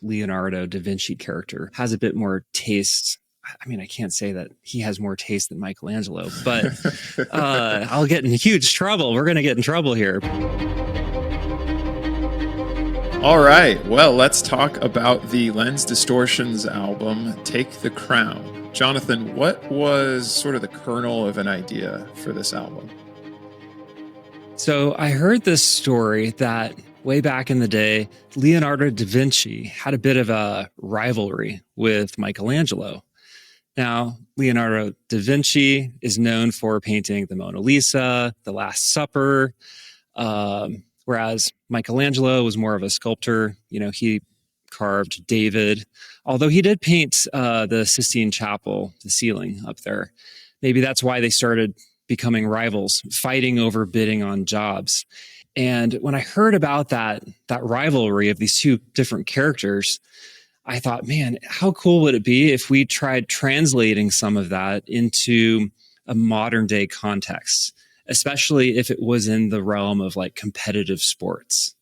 Leonardo da Vinci character has a bit more taste. I mean, I can't say that he has more taste than Michelangelo, but I'll get in huge trouble. We're going to get in trouble here. All right. Well, let's talk about the Lens Distortions album, Take the Crown. Jonathan, what was sort of the kernel of an idea for this album? So I heard this story that way back in the day, Leonardo da Vinci had a bit of a rivalry with Michelangelo. Now, Leonardo da Vinci is known for painting the Mona Lisa, the Last Supper, whereas Michelangelo was more of a sculptor. He carved David, although he did paint the Sistine Chapel, the ceiling up there. Maybe that's why they started becoming rivals, fighting over bidding on jobs. And when I heard about that rivalry of these two different characters, I thought, man, how cool would it be if we tried translating some of that into a modern day context, especially if it was in the realm of like competitive sports.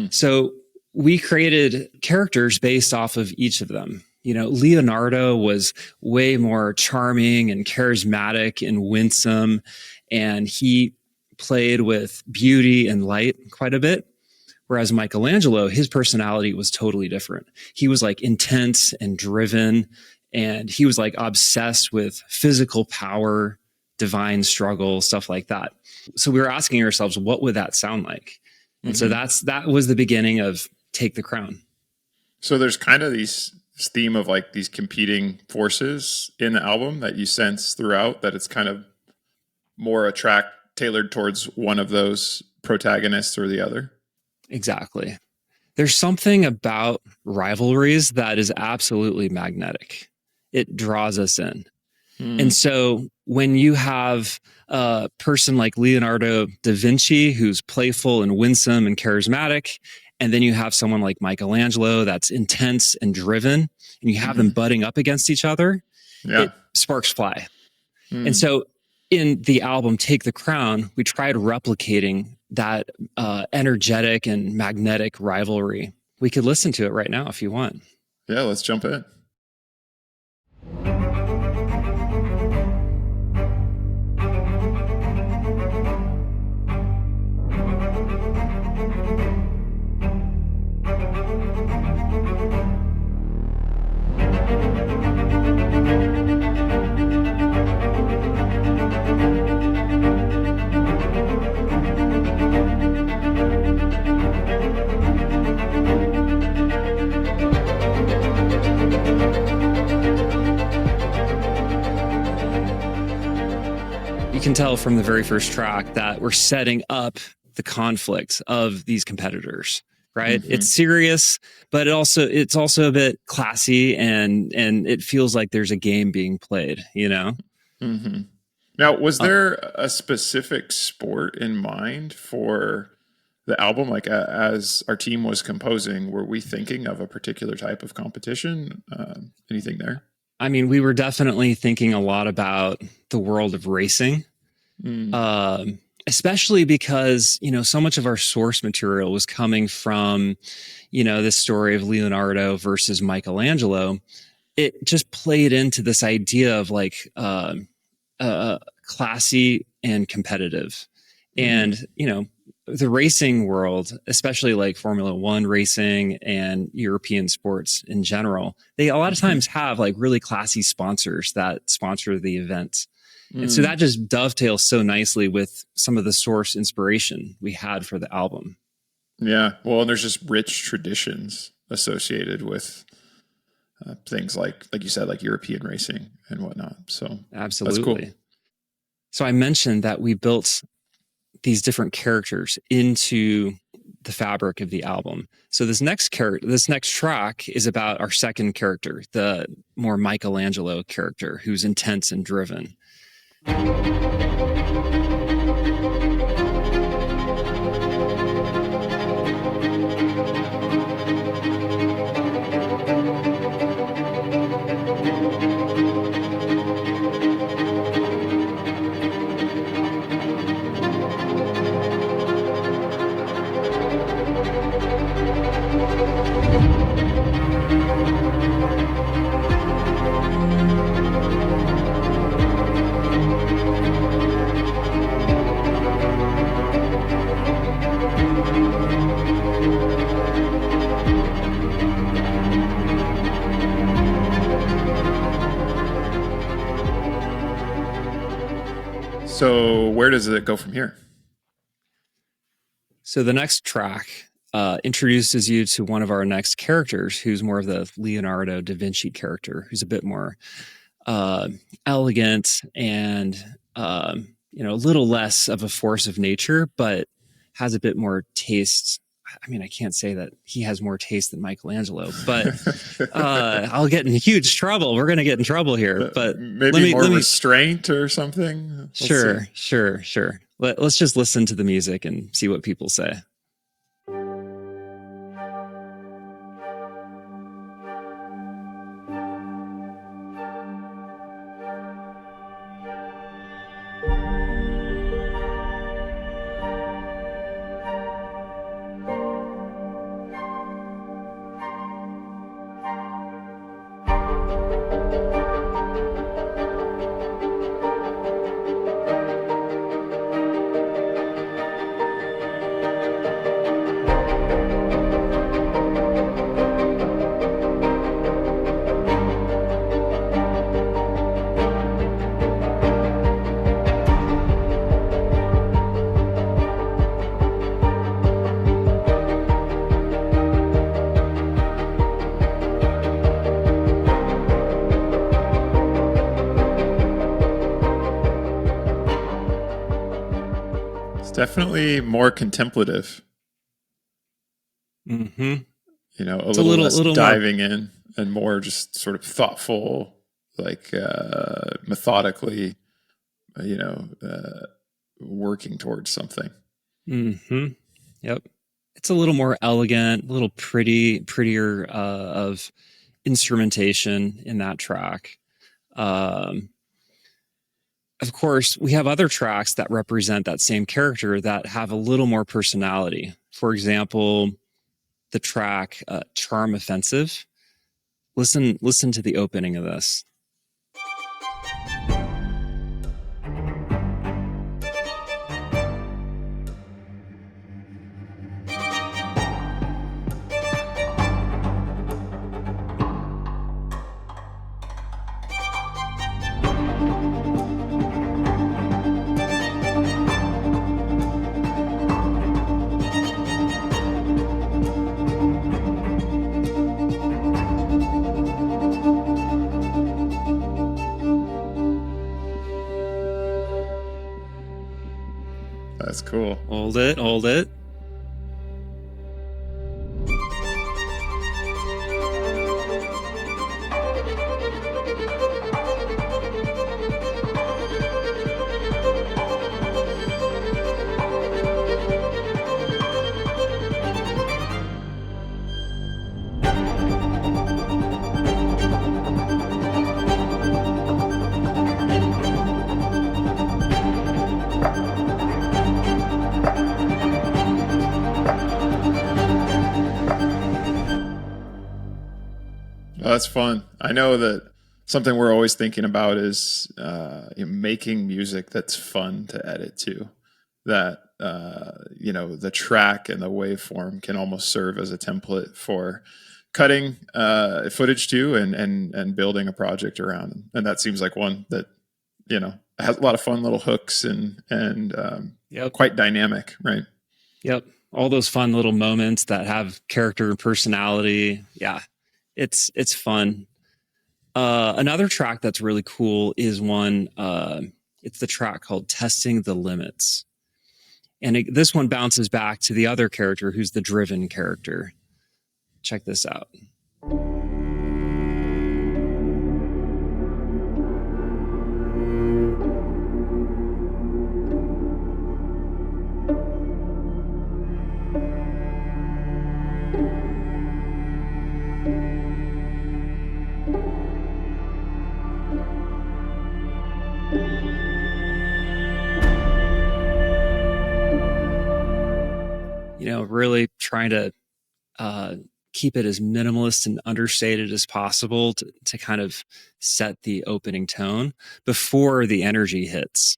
So we created characters based off of each of them. Leonardo was way more charming and charismatic and winsome, and he played with beauty and light quite a bit. Whereas Michelangelo, his personality was totally different. He was like intense and driven, and he was like obsessed with physical power, divine struggle, stuff like that. So we were asking ourselves, what would that sound like? And so that was the beginning of Take the Crown. So there's kind of this theme of like these competing forces in the album that you sense throughout, that it's kind of more a track tailored towards one of those protagonists or the other. Exactly. There's something about rivalries that is absolutely magnetic. It draws us in. And so when you have a person like Leonardo da Vinci, who's playful and winsome and charismatic, and then you have someone like Michelangelo that's intense and driven, and you have them butting up against each other, it sparks fly. And so in the album Take the Crown, we tried replicating that energetic and magnetic rivalry. We could listen to it right now if you want. Yeah, let's jump in. You can tell from the very first track that we're setting up the conflict of these competitors, right? It's serious, but it's also a bit classy, and it feels like there's a game being played, Now, was there a specific sport in mind for the album? Like as our team was composing, were we thinking of a particular type of competition? Anything there? I mean, we were definitely thinking a lot about the world of racing, especially because, so much of our source material was coming from, this story of Leonardo versus Michelangelo. It just played into this idea of like classy and competitive. And, the racing world, especially like Formula One racing and European sports in general, they a lot of times have like really classy sponsors that sponsor the event. And so that just dovetails so nicely with some of the source inspiration we had for the album. Yeah. Well, and there's just rich traditions associated with things like you said, like European racing and whatnot. So absolutely. That's cool. So I mentioned that we built these different characters into the fabric of the album. So this next track is about our second character, the more Michelangelo character, who's intense and driven. So where does it go from here? So the next track introduces you to one of our next characters, who's more of the Leonardo da Vinci character, who's a bit more elegant and a little less of a force of nature, but has a bit more taste. I mean, I can't say that he has more taste than Michelangelo, but I'll get in huge trouble. We're going to get in trouble here, but maybe more restraint or something. Sure. Let's just listen to the music and see what people say. Definitely more contemplative. Mm-hmm. You know, a little less diving in and more just sort of thoughtful, like methodically, working towards something. Mm-hmm. Yep. It's a little more elegant, a little prettier of instrumentation in that track. Of course, we have other tracks that represent that same character that have a little more personality. For example, the track Charm Offensive. Listen to the opening of this. That's cool. Hold it. Oh, that's fun. I know that something we're always thinking about is making music that's fun to edit to. That the track and the waveform can almost serve as a template for cutting footage to and building a project around. And that seems like one that has a lot of fun little hooks and quite dynamic, right? Yep. All those fun little moments that have character and personality. Yeah. It's fun. Another track that's really cool is one. It's the track called "Testing the Limits," and this one bounces back to the other character, who's the driven character. Check this out. Really trying to keep it as minimalist and understated as possible to kind of set the opening tone before the energy hits.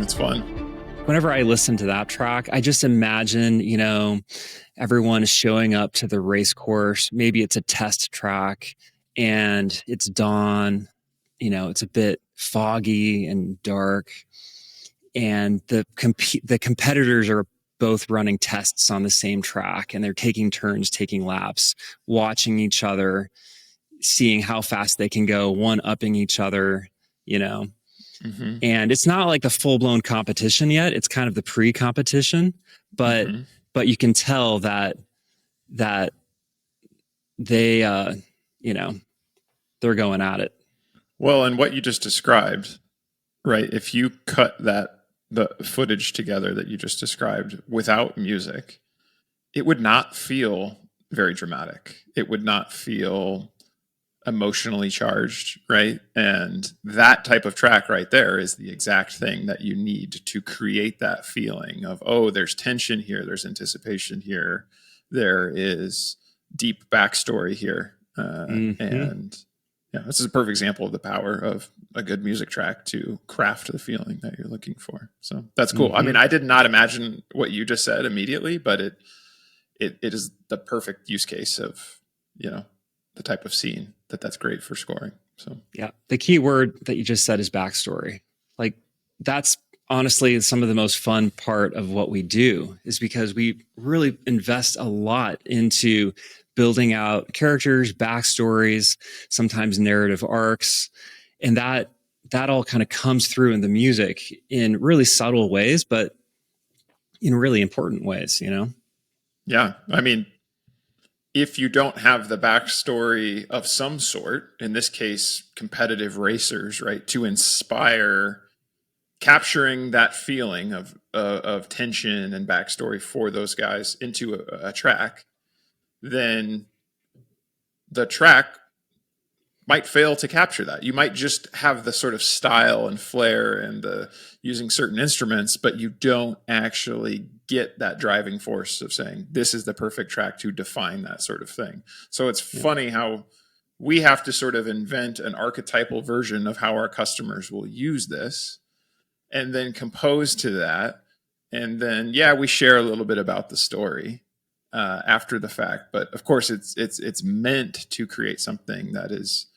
It's fun. Whenever I listen to that track, I just imagine, everyone showing up to the race course. Maybe it's a test track and it's dawn, it's a bit foggy and dark. And the competitors are both running tests on the same track, and they're taking turns, taking laps, watching each other, seeing how fast they can go, one upping each other, Mm-hmm. And it's not like the full blown competition yet. It's kind of the pre competition, but you can tell that they, they're going at it. Well, and what you just described, right? If you cut the footage together that you just described without music, it would not feel very dramatic. It would not feel emotionally charged, right? And that type of track right there is the exact thing that you need to create that feeling of, oh, there's tension here, there's anticipation here, there is deep backstory here. And yeah, this is a perfect example of the power of a good music track to craft the feeling that you're looking for. So that's cool. I mean, I did not imagine what you just said immediately, but it is the perfect use case of, the type of scene that's great for scoring. So yeah, the key word that you just said is backstory. Like, that's honestly some of the most fun part of what we do, is because we really invest a lot into building out characters, backstories, sometimes narrative arcs, and that all kind of comes through in the music in really subtle ways, but in really important ways, Yeah, I mean, if you don't have the backstory of some sort, in this case, competitive racers, right, to inspire capturing that feeling of tension and backstory for those guys into a track, then the track might fail to capture that. You might just have the sort of style and flair and the using certain instruments, but you don't actually get that driving force of saying, this is the perfect track to define that sort of thing. So it's funny how we have to sort of invent an archetypal version of how our customers will use this and then compose to that. And then, we share a little bit about the story after the fact. But of course, it's meant to create something that is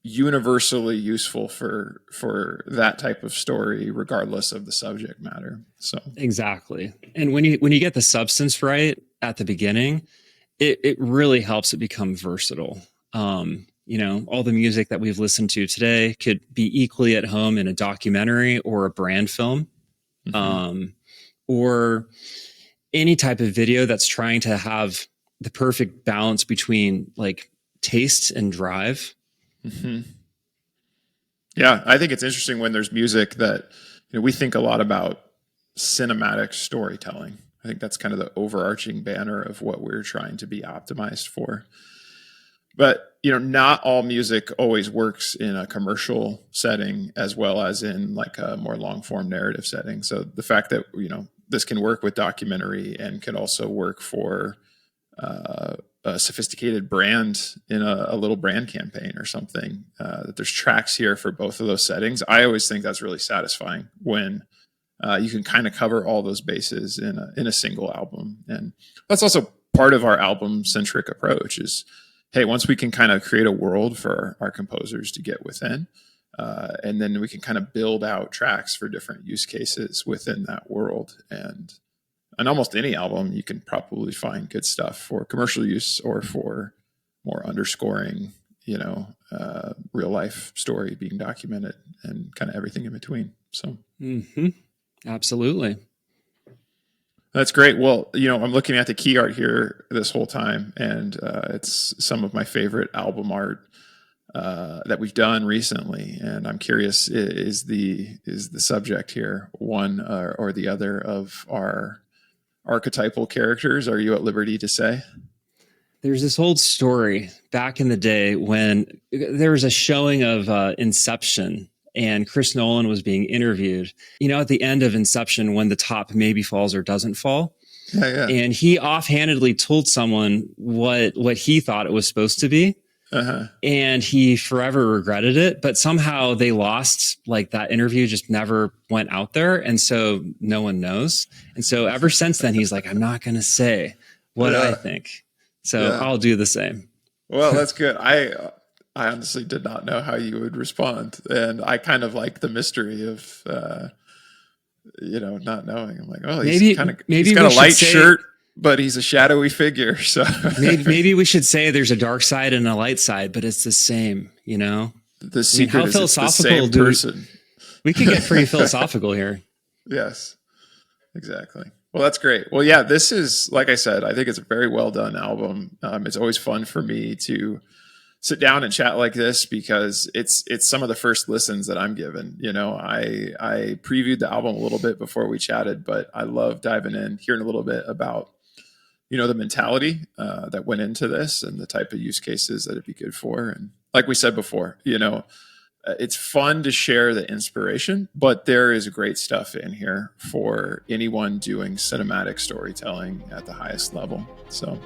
universally useful for that type of story, regardless of the subject matter. So exactly. And when you get the substance right at the beginning, it really helps it become versatile. All the music that we've listened to today could be equally at home in a documentary or a brand film, or any type of video that's trying to have the perfect balance between like taste and drive. Yeah, I think it's interesting when there's music that, we think a lot about cinematic storytelling. I think that's kind of the overarching banner of what we're trying to be optimized for. But, not all music always works in a commercial setting as well as in like a more long form narrative setting. So the fact that, this can work with documentary and can also work for a sophisticated brand in a little brand campaign or something, that there's tracks here for both of those settings. I always think that's really satisfying when you can kind of cover all those bases in a single album. And that's also part of our album centric approach is, hey, once we can kind of create a world for our composers to get within, and then we can kind of build out tracks for different use cases within that world. And on almost any album, you can probably find good stuff for commercial use or for more underscoring, real life story being documented and kind of everything in between. So, absolutely. That's great. Well, I'm looking at the key art here this whole time, and it's some of my favorite album art that we've done recently. And I'm curious, is the subject here one or the other of our archetypal characters? Are you at liberty to say? There's this old story back in the day when there was a showing of Inception and Chris Nolan was being interviewed. At the end of Inception, when the top maybe falls or doesn't fall. Yeah. And he offhandedly told someone what he thought it was supposed to be. and he forever regretted it, but somehow they lost, like that interview just never went out there. And so no one knows. And so ever since then, he's like, I'm not going to say what I think. So I'll do the same. Well, that's good. I honestly did not know how you would respond. And I kind of like the mystery of, not knowing. I'm like, oh, he's got a light shirt, but he's a shadowy figure. So maybe we should say there's a dark side and a light side, but it's the same, The secret is it's the same person. We could get pretty philosophical here. Yes, exactly. Well, that's great. Well, yeah, this is, like I said, I think it's a very well done album. It's always fun for me to sit down and chat like this because it's some of the first listens that I'm given. I previewed the album a little bit before we chatted, but I love diving in, hearing a little bit about the mentality that went into this and the type of use cases that it'd be good for. And like we said before, it's fun to share the inspiration, but there is great stuff in here for anyone doing cinematic storytelling at the highest level. So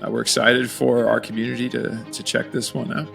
we're excited for our community to check this one out.